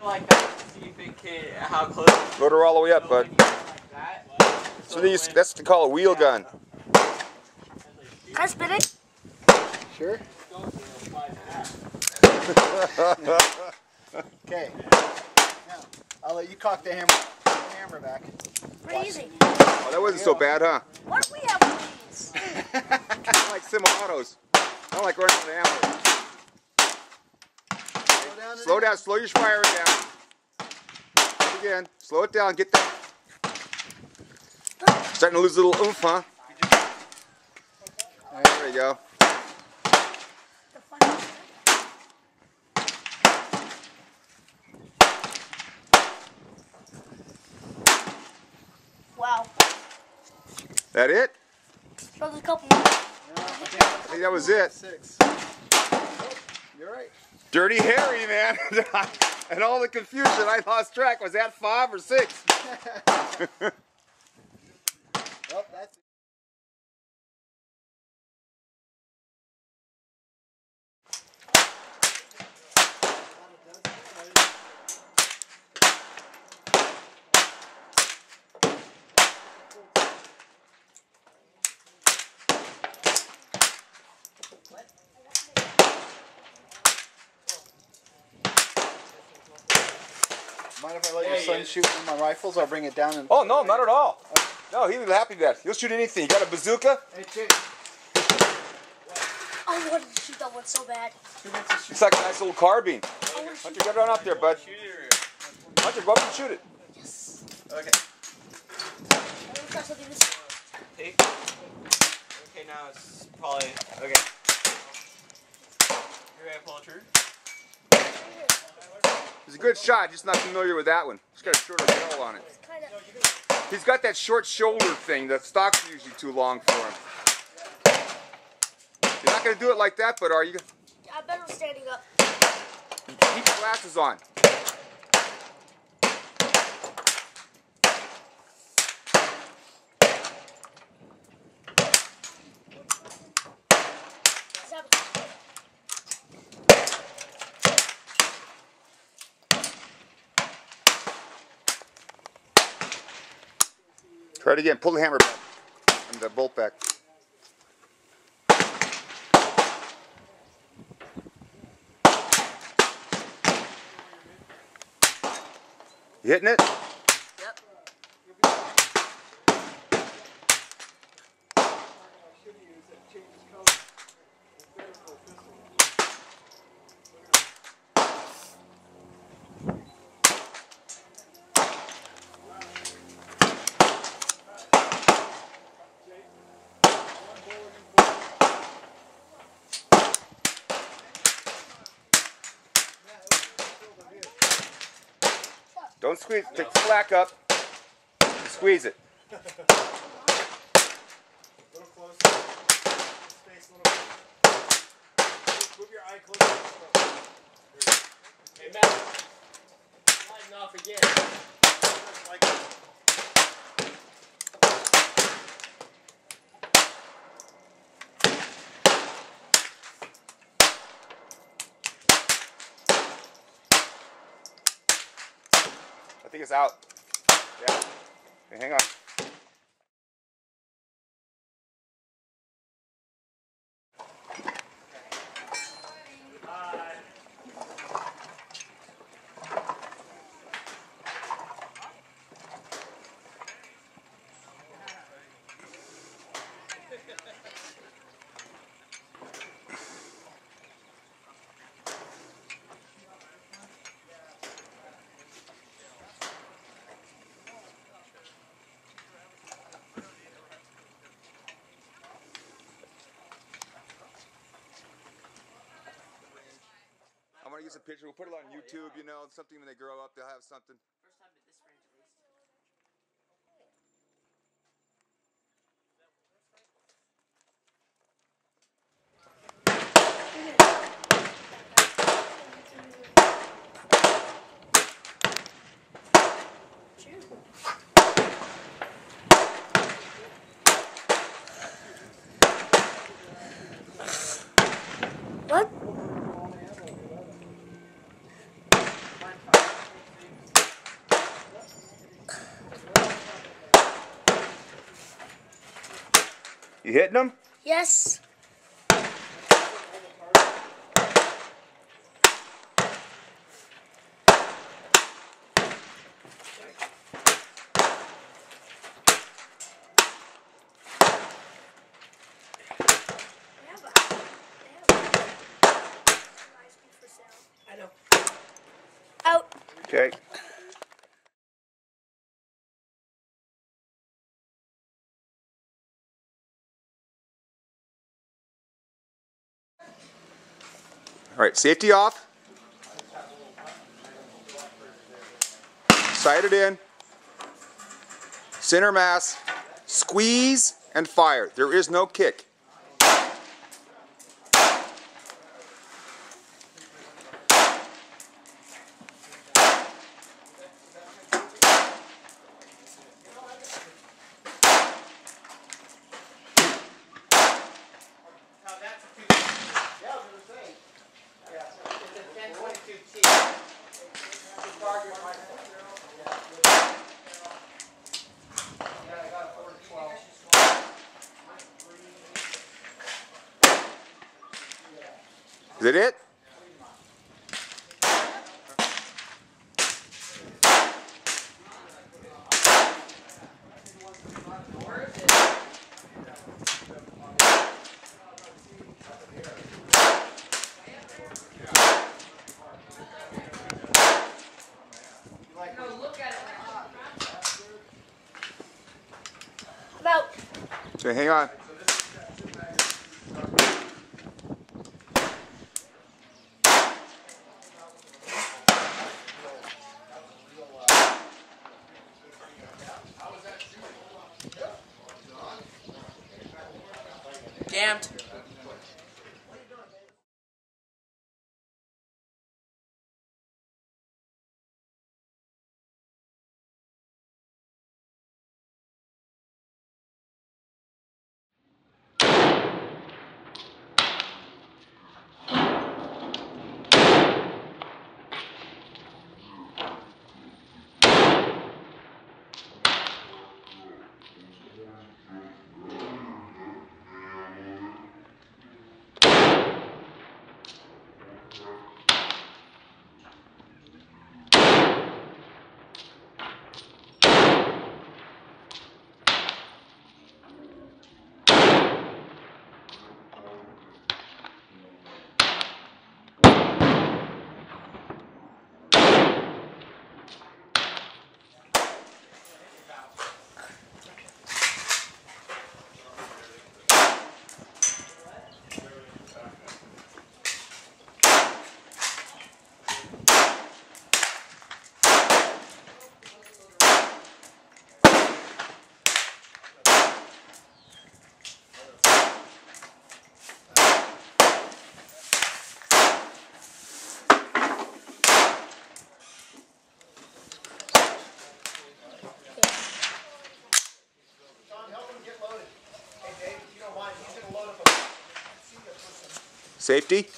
Like that to see if it can, how close. Load her all the way up, bud. So that's to call a wheel gun. Can I spin it? Sure. Okay. Now, I'll let you cock the hammer back. Pretty easy. Oh, that wasn't so bad, huh? Why do we have one of these? I like semi-autos. I don't like running out of ammo. Slow down, slow your firing down. Again, slow it down, get that. Starting to lose a little oomph, huh? There we go. Wow. That it? There's a couple more. I think that was it. 6. You're right. Dirty Harry, man. And all the confusion, I lost track. Was that 5 or 6? Well, that's it. Mind if I let your son shoot one of my rifles? I'll bring it down and... Oh, no, not at all. No, he'll be happy with that. He'll shoot anything. You got a bazooka? Hey, Chick. I wanted to shoot that one so bad. It's like a nice little carbine. Hunter, get on up there, bud. Hunter, go up and shoot it. Yes. Okay. Take. Okay, now it's probably okay. You're gonna pull a trigger. He's a good shot, just not familiar with that one. He's got a shorter barrel on it. He's got that short shoulder thing. The stock's usually too long for him. You're not going to do it like that, but are you? I better standing up. Keep your glasses on. Try it again. Pull the hammer back and the bolt back. You hitting it? Yep. Don't squeeze. Take the slack up. Squeeze it. A little closer. Space a little bit. Move your eye closer. Hey, Matt. Sliding off again. Like that. I think it's out. Yeah. Okay, hang on. I'm gonna use a picture. We'll put it on YouTube. You know, something when they grow up, they'll have something. What? You hitting them? Yes. I know. Out. Okay. All right, safety off. Sight it in. Center mass. Squeeze and fire. There is no kick. Is that it? I'm out. So hang on. Damned. Safety.